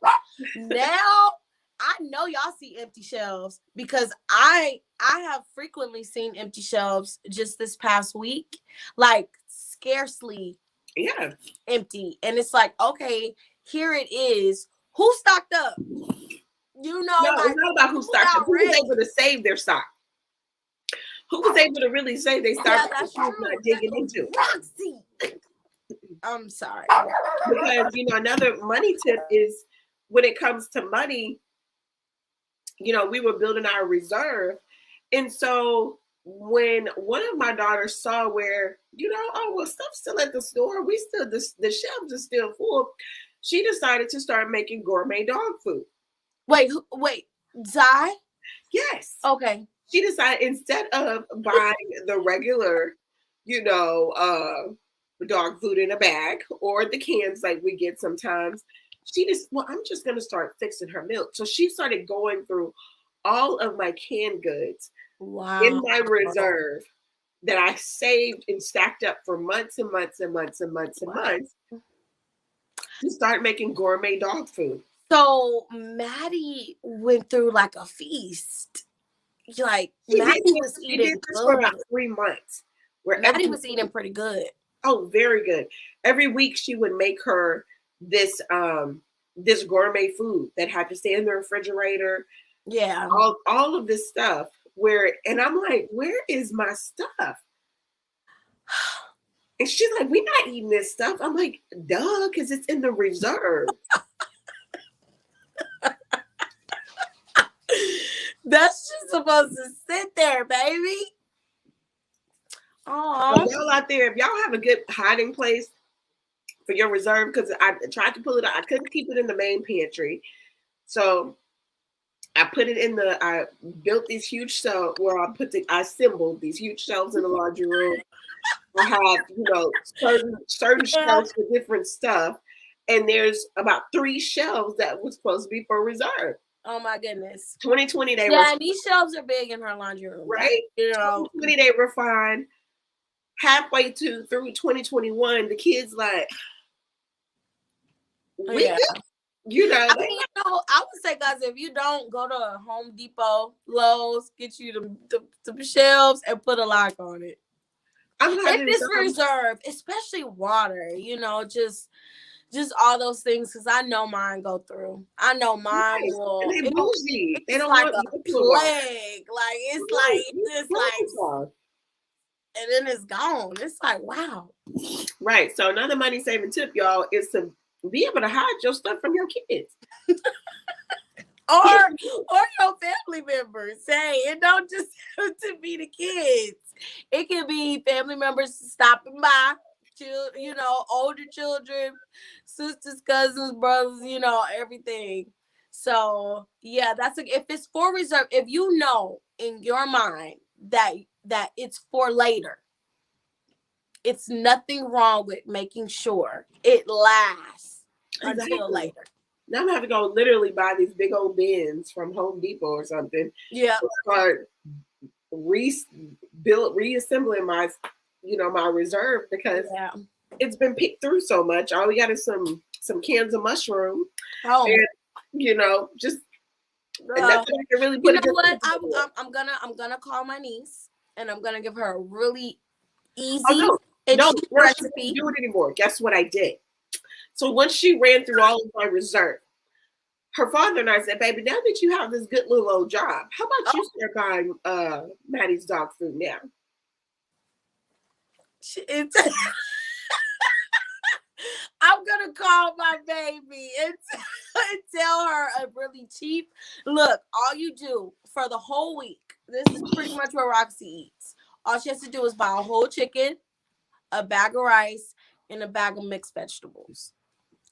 now? I know y'all see empty shelves because I have frequently seen empty shelves just this past week, like scarcely empty. And it's like, okay, here it is. Who stocked up? No, like, it's not about who stocked up. Who was able to save their stock? Who was able to really save their stock? Yeah, that's true. Not digging into. Roxy. I'm sorry. Because another money tip is when it comes to money, we were building our reserve. And so when one of my daughters saw where, stuff's still at the store, the shelves are still full, she decided to start making gourmet dog food. Wait, Zai? Yes. Okay. She decided instead of buying the regular, dog food in a bag or the cans like we get sometimes, I'm just going to start fixing her milk. So she started going through all of my canned goods in my reserve that I saved and stacked up for months and months and months and months and months to start making gourmet dog food. So Maddie went through like a feast. Like Maddie was eating good for about 3 months. Where Maddie was eating pretty good. Oh, very good. Every week she would make her this gourmet food that had to stay in the refrigerator. Yeah. All of this stuff and I'm like, where is my stuff? And she's like, we're not eating this stuff. I'm like, duh, because it's in the reserve. That's just supposed to sit there, baby. Oh, y'all out there, if y'all have a good hiding place for your reserve, because I tried to pull it out, I couldn't keep it in the main pantry, so I put it I built these huge shelves where I assembled these huge shelves in the laundry room. I have, certain shelves for different stuff, and there's about 3 shelves that was supposed to be for reserve. Oh my goodness. 2020 and these shelves are big in her laundry room, right? 2020 they were fine. Halfway through 2021, the kids like, I would say, guys, if you don't go to Home Depot, Lowe's, get you the shelves and put a lock on it. If it's reserve, especially water, just all those things, because I know mine go through. I know mine will. And they bougie. They don't like want a plague. Like it's like and then it's gone. It's like, wow. Right. So another money saving tip, y'all, is to be able to hide your stuff from your kids. or your family members. Say, it don't just have to be the kids. It can be family members stopping by, older children, sisters, cousins, brothers, everything. So yeah, if it's for reserve, if you know in your mind that it's for later, it's nothing wrong with making sure it lasts until later. Now I'm having to go literally buy these big old bins from Home Depot or something. Yeah. Start reassembling my my reserve, because it's been picked through so much. All we got is some cans of mushroom. Oh. And, just and that's what I can really put what? I'm gonna call my niece and I'm gonna give her a really easy recipe. Do it anymore. Guess what I did? So once she ran through all of my reserve, her father and I said, baby, now that you have this good little old job, how about you start buying Maddie's dog food now? I'm gonna call my baby. tell her a really cheap look. All you do for the whole week, this is pretty much what Roxy eats. All she has to do is buy a whole chicken, a bag of rice, and a bag of mixed vegetables.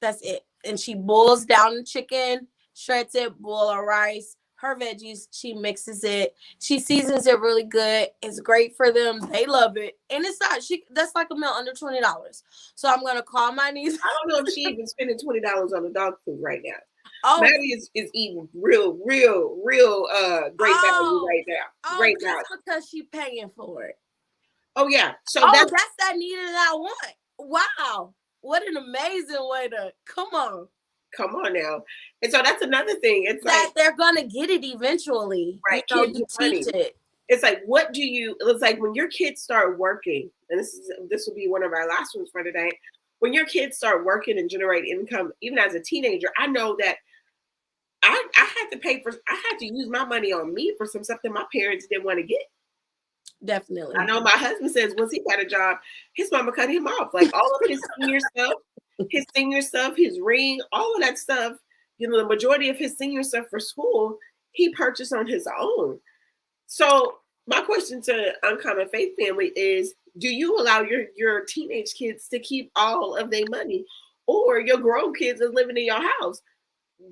That's it. And she boils down the chicken, shreds it, boil her rice, her veggies. She mixes it. She seasons it really good. It's great for them. They love it. And it's not, that's like a meal under $20. So I'm going to call my niece. I don't know if she even spending $20 on the dog food right now. Oh, Maddie is eating real great value right now. Great value. Because she's paying for it. Oh yeah. So that's that need and I want. Wow. What an amazing way to come on now. And so that's another thing. It's that like they're gonna get it eventually. Right. You teach it. It's like it's like when your kids start working, and this will be one of our last ones for today. When your kids start working and generate income, even as a teenager, I know that I had to use my money on me for some stuff that my parents didn't want to get. Definitely. I know my husband says once he got a job, his mama cut him off. Like all of his senior stuff, his ring, all of that stuff, the majority of his senior stuff for school, he purchased on his own. So my question to Uncommon Faith family is, do you allow your teenage kids to keep all of their money, or your grown kids are living in your house?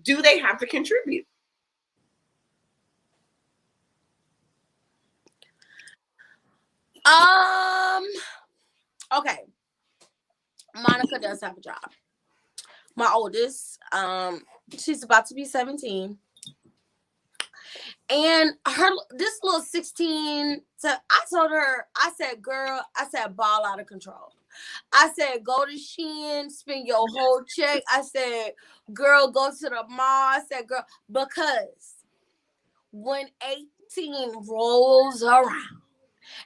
Do they have to contribute? Okay. Monica does have a job. My oldest, she's about to be 17. And this little 16, I told her, I said, girl, ball out of control. I said, go to Shein, spend your whole check. I said, girl, go to the mall. I said, girl, because when 18 rolls around,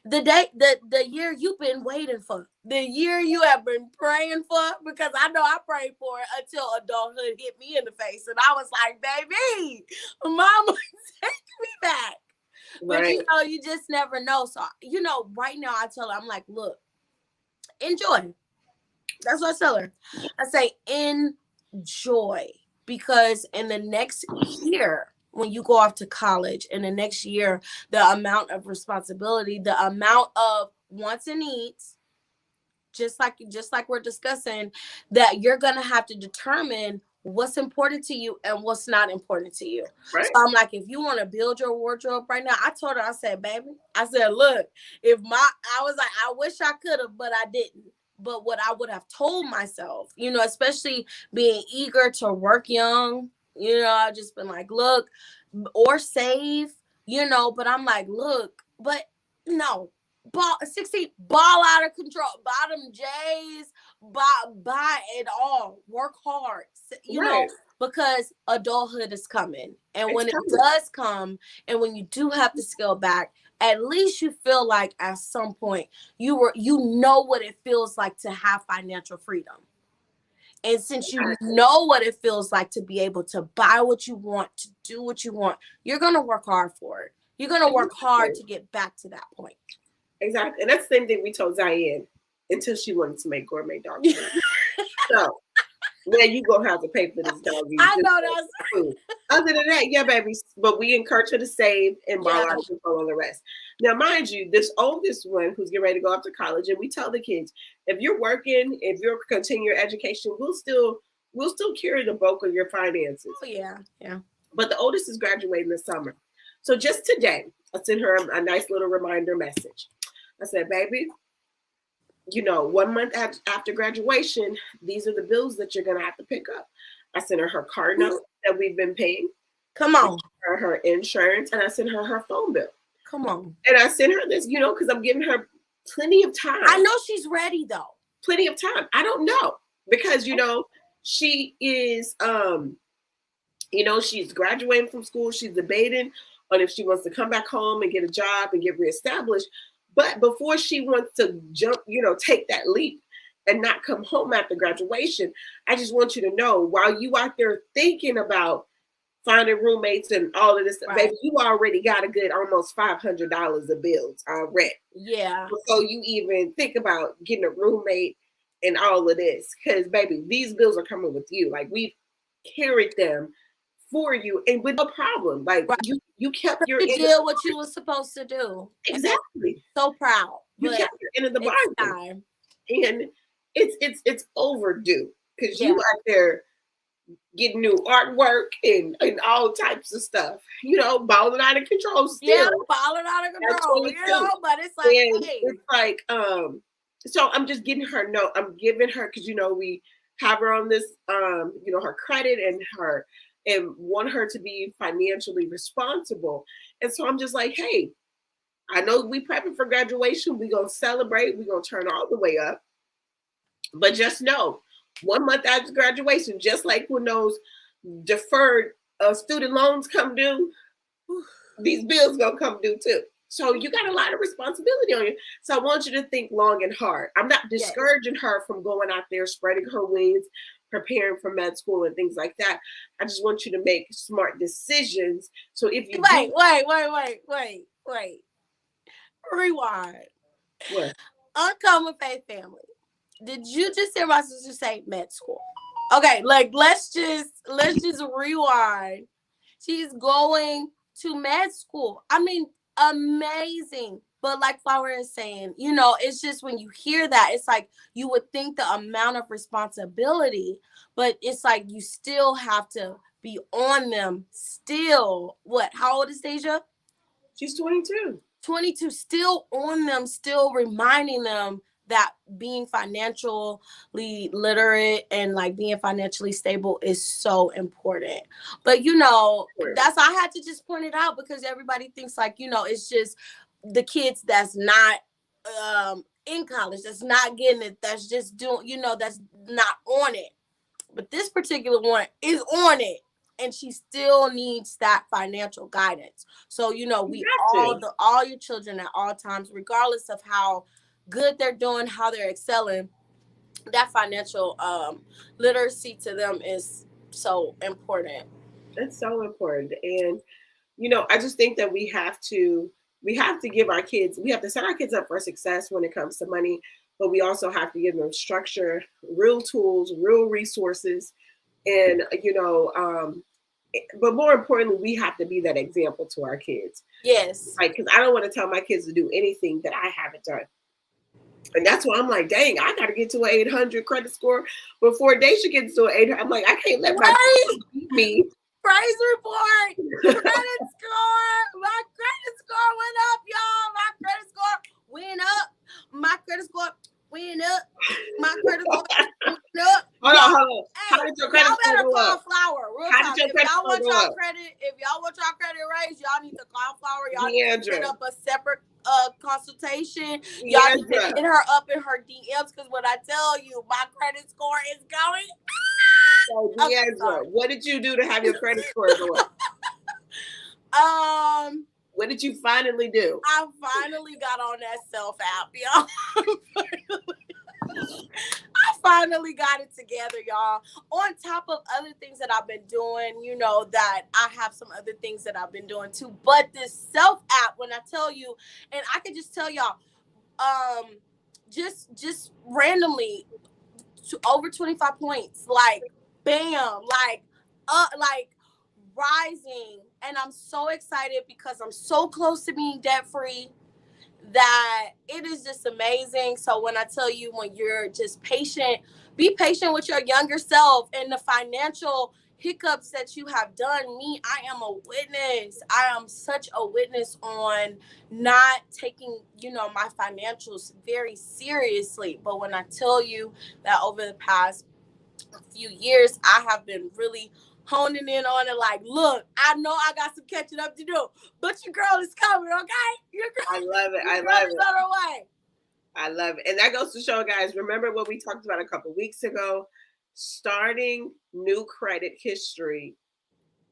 the year you've been waiting for, the year you have been praying for, because I know I prayed for it until adulthood hit me in the face. And I was like, baby, mama, take me back. Right. But you just never know. So, right now I tell her, I'm like, look, enjoy. That's what I tell her. I say, enjoy. Because in the next year, when you go off to college, in the next year, the amount of responsibility, the amount of wants and needs, just like we're discussing, that you're going to have to determine what's important to you and what's not important to you. Right. So I'm like, if you want to build your wardrobe right now, I told her, I said, baby, look, I wish I could have, but I didn't. But what I would have told myself, especially being eager to work young, I've just been like, look, or save, but I'm like, look, but no, 16, ball out of control, bottom J's, buy it all, work hard, right. Because adulthood is coming. And when it does come, and when you do have to scale back, at least you feel like at some point you know what it feels like to have financial freedom. And since you know what it feels like to be able to buy what you want, to do what you want, you're going to work hard for it. You're going to work hard to get back to that point. Exactly. And that's the same thing we told Zion until she wanted to make gourmet dog food. So now you going to have to pay for this dog. I know that's food. Other than that, yeah, baby. But we encourage her to save and borrow our control on the rest. Now, mind you, this oldest one who's getting ready to go off to college, and we tell the kids, if you're working, if you're continuing your education, we'll still carry the bulk of your finances. Oh, yeah. Yeah. But the oldest is graduating this summer. So just today, I sent her a nice little reminder message. I said, baby, 1 month after graduation, these are the bills that you're going to have to pick up. I sent her car note that we've been paying. Come on. Her insurance, and I sent her phone bill. Come on. And I sent her this, because I'm giving her plenty of time. I know she's ready, though. Plenty of time. I don't know. Because, she is, she's graduating from school. She's debating on if she wants to come back home and get a job and get reestablished. But before she wants to jump, take that leap and not come home after graduation, I just want you to know, while you out there thinking about finding roommates and all of this, right, baby, you already got a good almost $500 of bills rent. Yeah. So you even think about getting a roommate and all of this, because baby, these bills are coming with you. Like carried them for you and with no problem. Like Right. you kept your You did what you were supposed to do. exactly. So proud. You kept your end of the bargain. And it's overdue because you out there getting new artwork and all types of stuff, balling out of control still. Yeah, balling out of control, but it's like, and hey. It's like, so I'm just getting her note. I'm giving her, because, we have her on this, her credit and want her to be financially responsible. And so I'm just like, hey, I know we prepping for graduation. We're going to celebrate. We're going to turn all the way up. But just know, 1 month after graduation, just like when those deferred student loans come due, these bills gonna come due too. So you got a lot of responsibility on you. So I want you to think long and hard. I'm not discouraging her from going out there, spreading her wings, preparing for med school and things like that. I just want you to make smart decisions. So if you wait. Rewind. What? Uncommon Faith family. Did you just hear my sister say med school? Okay, like let's just rewind. She's going to med school. I mean, amazing. But like Flower is saying, it's just when you hear that, it's like you would think the amount of responsibility, but it's like you still have to be on them still. What? How old is Deja? She's 22. 22, still on them, still reminding them that being financially literate and like being financially stable is so important. But that's, I had to just point it out because everybody thinks like, it's just the kids that's not in college, that's not getting it, that's just doing, that's not on it. But this particular one is on it. And she still needs that financial guidance. So, all your children at all times, regardless of how good they're doing, how they're excelling, that financial literacy to them is so important. It's so important. And, I just think that we have to give our kids, we have to set our kids up for success when it comes to money, but we also have to give them structure, real tools, real resources. And, but more importantly, we have to be that example to our kids. Yes. Like, because I don't want to tell my kids to do anything that I haven't done. And that's why I'm like, dang, I got to get to an 800 credit score before they should get to an 800. I'm like, I can't let my kids beat me. Praise report. Credit score. My credit score went up, y'all. My credit score went up. My credit score went up. My credit score went up. Hold on. Hey, how did your credit score go up? Flower. Real talk. If y'all want y'all credit raised, y'all need to call Flower. Y'all need to set up a separate consultation. Y'all need to hit her up in her DMs because when I tell you my credit score is going so DeAndra, what did you do to have your credit score go up? What did you finally do? I finally got on that self app, y'all. I finally got it together, y'all. On top of other things that I've been doing, that I have some other things that I've been doing too. But this self app, when I tell you, and I can just tell y'all, just randomly, over 25 points, like bam, like rising. And I'm so excited because I'm so close to being debt free that it is just amazing. So when I tell you, when you're just patient, be patient with your younger self and the financial hiccups that you have done. Me, I am a witness. I am such a witness on not taking, my financials very seriously. But when I tell you that over the past few years, I have been really honing in on it. Like, look, I know I got some catching up to do, but your girl is coming, okay? Your girl, I love it. I love it. On her way. I love it. And that goes to show, guys, remember what we talked about a couple weeks ago? Starting new credit history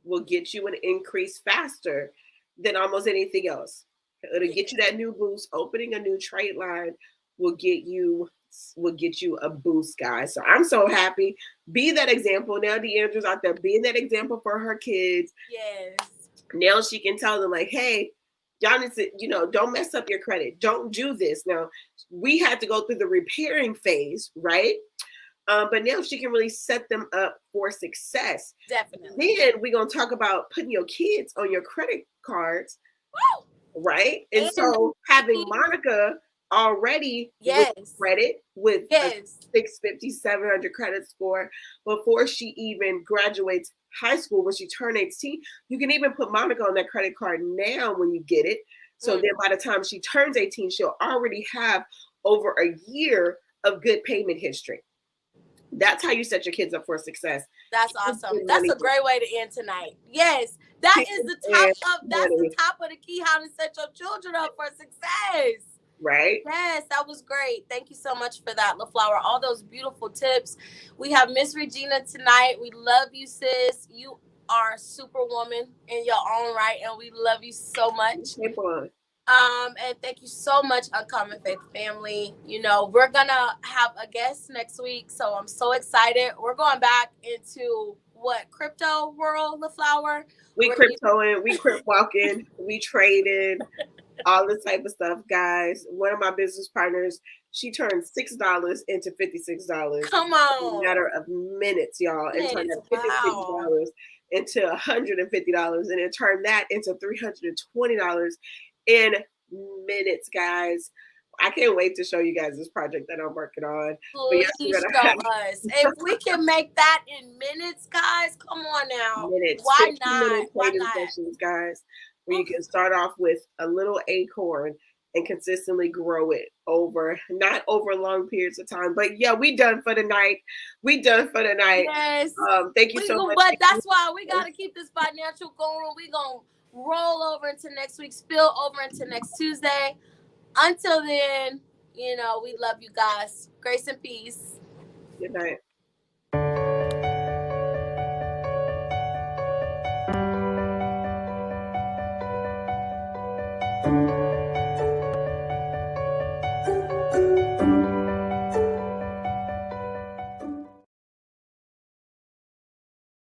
will get you an increase faster than almost anything else. It'll get you that new boost. Opening a new trade line will get you a boost, guys. So I'm so happy. Be that example. Now DeAndra's out there being that example for her kids. Yes. Now she can tell them like, hey, y'all need to, don't mess up your credit. Don't do this. Now, we had to go through the repairing phase, right? But now she can really set them up for success. Definitely. Then we're going to talk about putting your kids on your credit cards. Woo! Right? And so having Monica already with credit with a 650, 700 credit score before she even graduates high school, when she turned 18, you can even put Monica on that credit card now when you get it. So then by the time she turns 18, she'll already have over a year of good payment history. That's how you set your kids up for success. That's awesome. That's a great way to end tonight. Yes, that is the top of the key, how to set your children up for success. Right? Yes, that was great. Thank you so much for that, LaFlower. All those beautiful tips. We have Miss Regina tonight. We love you, sis. You are a superwoman in your own right, and we love you so much. And thank you so much, Uncommon Faith family. You know, we're gonna have a guest next week, so I'm so excited. We're going back into what, crypto world, LaFlower? We cryptoing, we crypt walking, we traded, all this type of stuff, guys. One of my business partners, she turned $6 into $56. Come on, in a matter of minutes, y'all, and turned that $56 into $150, and it turned that into $320 in minutes, guys. I can't wait to show you guys this project that I'm working on. Please show us. If we can make that in minutes, guys, come on now. Minutes. Why not? Why not? Sessions, guys, where you can start off with a little acorn and consistently grow it not over long periods of time. But yeah, we done for the night. Yes. Thank you so much. But that's why we got to keep this financial going. We're going to roll over into next week, spill over into next Tuesday. Until then, you know, we love you guys. Grace and peace. Good night.